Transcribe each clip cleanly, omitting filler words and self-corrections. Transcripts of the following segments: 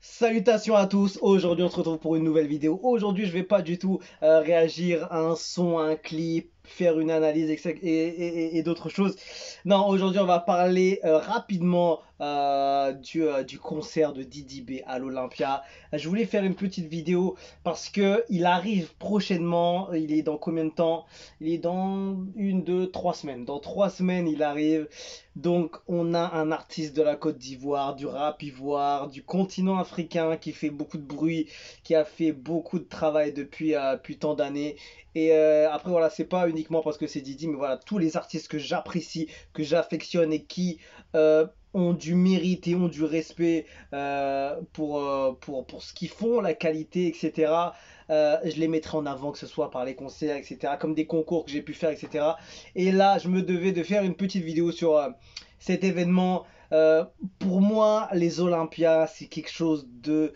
Salutations à tous, aujourd'hui on se retrouve pour une nouvelle vidéo. Aujourd'hui je vais pas du tout réagir à un son, à un clip, faire une analyse et d'autres choses. Non, aujourd'hui on va parler rapidement du concert de Didi B à l'Olympia. Je voulais faire une petite vidéo parce que il arrive prochainement, il est dans combien de temps? Il est dans une, deux, 3 semaines. Dans 3 semaines il arrive. Donc on a un artiste de la Côte d'Ivoire, du rap ivoire, du continent africain qui fait beaucoup de bruit, qui a fait beaucoup de travail depuis tant d'années. Et après voilà, c'est pas uniquement parce que c'est Didi, mais voilà, tous les artistes que j'apprécie, que j'affectionne et qui ont du mérite et ont du respect pour ce qu'ils font, la qualité, etc. Je les mettrai en avant, que ce soit par les concerts, etc., comme des concours que j'ai pu faire, etc. Et là, je me devais de faire une petite vidéo sur cet événement. Euh, pour moi, les Olympias, c'est quelque chose de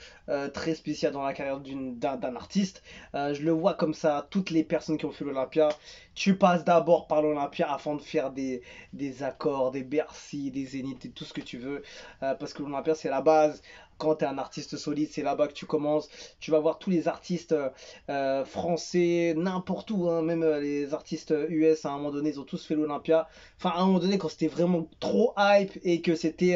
très spécial dans la carrière d'un artiste. Je le vois comme ça, toutes les personnes qui ont fait l'Olympia, tu passes d'abord par l'Olympia afin de faire des accords, des Bercy, des Zénith et tout ce que tu veux. Parce que l'Olympia, c'est la base. Quand tu es un artiste solide, c'est là-bas que tu commences. Tu vas voir tous les artistes français, n'importe où, hein, même les artistes US à un moment donné, ils ont tous fait l'Olympia. Enfin, à un moment donné, quand c'était vraiment trop hype et que c'était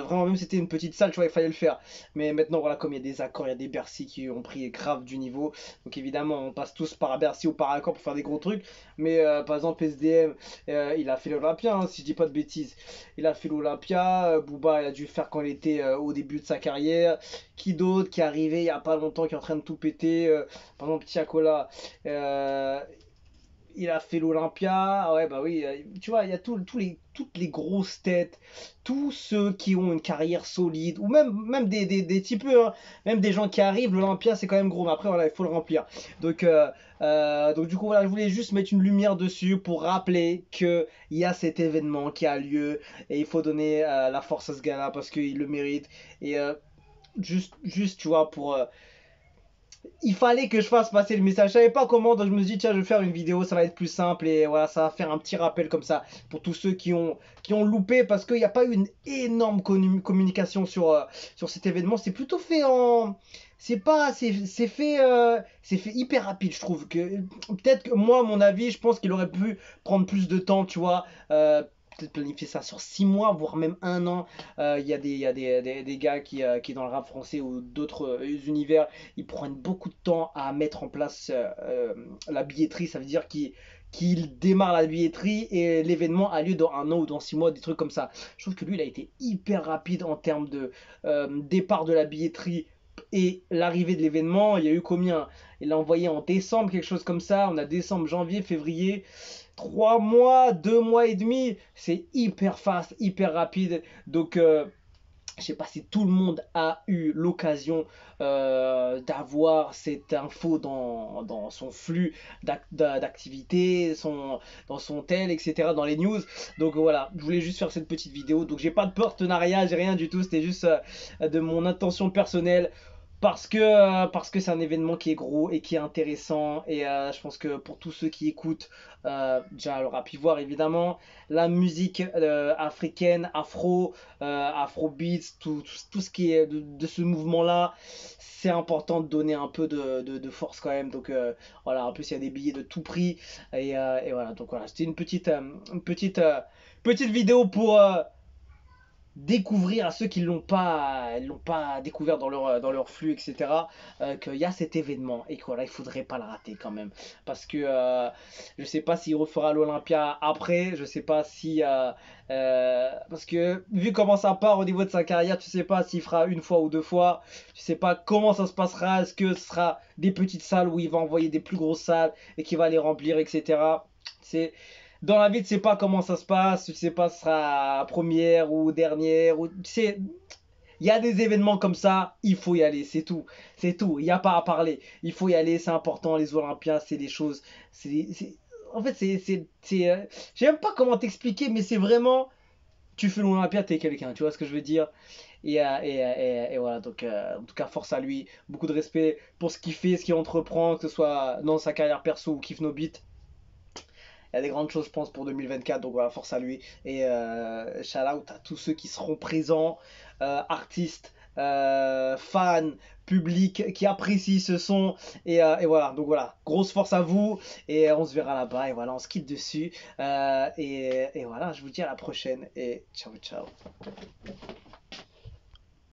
vraiment, même si c'était une petite salle, tu vois, il fallait le faire. Mais maintenant, voilà, comme il y a des accords, il y a des Bercy qui ont pris grave du niveau. Donc évidemment, on passe tous par Bercy ou par accord pour faire des gros trucs. Mais par exemple, SDM, il a fait l'Olympia, hein, si je dis pas de bêtises. Il a fait l'Olympia. Booba, il a dû le faire quand il était au début de sa carrière. Qui d'autre qui est arrivé il y a pas longtemps, qui est en train de tout péter. Par exemple, Tiakola. Il a fait l'Olympia, ouais bah oui, tu vois, il y a toutes les grosses têtes, tous ceux qui ont une carrière solide, ou même des types, hein, même des gens qui arrivent, l'Olympia c'est quand même gros, mais après voilà, il faut le remplir. Donc du coup voilà, je voulais juste mettre une lumière dessus pour rappeler qu'il y a cet événement qui a lieu, et il faut donner la force à ce gars-là parce qu'il le mérite, et juste tu vois, il fallait que je fasse passer le message. Je savais pas comment, donc je me suis dit, tiens, je vais faire une vidéo, ça va être plus simple et voilà, ça va faire un petit rappel comme ça pour tous ceux qui ont loupé parce qu'il n'y a pas eu une énorme communication sur cet événement. C'est plutôt fait en. C'est pas. C'est fait hyper rapide, je trouve. Peut-être que moi, à mon avis, je pense qu'il aurait pu prendre plus de temps, tu vois. Peut-être planifier ça sur 6 mois, voire même un an. Il y a des gars qui, dans le rap français ou d'autres univers, ils prennent beaucoup de temps à mettre en place la billetterie. Ça veut dire qu'il démarre la billetterie et l'événement a lieu dans un an ou dans 6 mois, des trucs comme ça. Je trouve que lui, il a été hyper rapide en termes de départ de la billetterie et l'arrivée de l'événement. Il y a eu combien? Il l'a envoyé en décembre, quelque chose comme ça. On a décembre, janvier, février. 3 mois, 2 mois et demi, c'est hyper fast, hyper rapide. Donc, je sais pas si tout le monde a eu l'occasion d'avoir cette info dans son flux d'activité, dans son tel, etc., dans les news. Donc voilà, je voulais juste faire cette petite vidéo. Donc j'ai pas de partenariat, j'ai rien du tout, c'était juste de mon intention personnelle. Parce que c'est un événement qui est gros et qui est intéressant. Et je pense que pour tous ceux qui écoutent, déjà le rap ivoire évidemment, la musique africaine, afrobeats, tout ce qui est de ce mouvement-là, c'est important de donner un peu de force quand même. Donc voilà, en plus il y a des billets de tout prix. Et voilà, donc voilà, c'était une petite vidéo pour découvrir à ceux qui l'ont pas découvert dans leur flux, etc., qu'il y a cet événement et que voilà, il faudrait pas le rater quand même. Parce que je sais pas s'il refera l'Olympia après, je sais pas si. Parce que vu comment ça part au niveau de sa carrière, tu sais pas s'il fera une fois ou deux fois, tu sais pas comment ça se passera, est-ce que ce sera des petites salles où il va envoyer des plus grosses salles et qu'il va les remplir, etc. C'est dans la vie, tu sais pas comment ça se passe, tu sais pas si ce sera première ou dernière, ou tu sais, il y a des événements comme ça, il faut y aller, c'est tout, il n'y a pas à parler, il faut y aller, c'est important, les Olympiens, c'est des choses, en fait, je sais même pas comment t'expliquer, mais c'est vraiment, tu fais l'Olympia, t'es quelqu'un, tu vois ce que je veux dire? Et voilà, donc en tout cas, force à lui, beaucoup de respect pour ce qu'il fait, ce qu'il entreprend, que ce soit dans sa carrière perso ou Kif No Beat. Il y a des grandes choses, je pense, pour 2024. Donc voilà, force à lui. Et shout out à tous ceux qui seront présents, artistes, fans, public qui apprécie ce son. Et voilà, donc voilà, grosse force à vous. Et on se verra là-bas. Et voilà, on se quitte dessus. Et voilà, je vous dis à la prochaine. Et ciao, ciao.